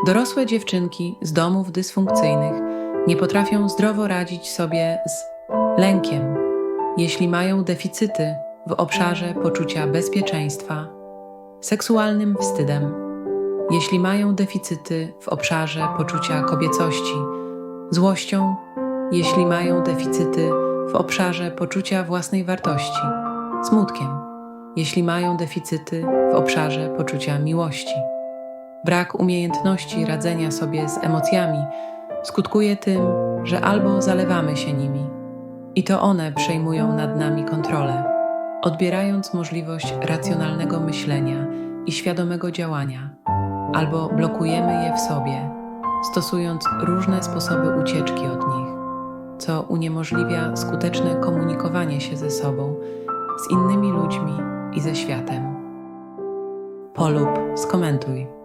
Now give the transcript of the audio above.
Dorosłe dziewczynki z domów dysfunkcyjnych nie potrafią zdrowo radzić sobie z lękiem, jeśli mają deficyty w obszarze poczucia bezpieczeństwa, seksualnym wstydem, jeśli mają deficyty w obszarze poczucia kobiecości, złością, jeśli mają deficyty w obszarze poczucia własnej wartości, smutkiem, jeśli mają deficyty w obszarze poczucia miłości. Brak umiejętności radzenia sobie z emocjami skutkuje tym, że albo zalewamy się nimi i to one przejmują nad nami kontrolę, odbierając możliwość racjonalnego myślenia i świadomego działania, albo blokujemy je w sobie, stosując różne sposoby ucieczki od nich, co uniemożliwia skuteczne komunikowanie się ze sobą, z innymi ludźmi i ze światem. Polub, skomentuj.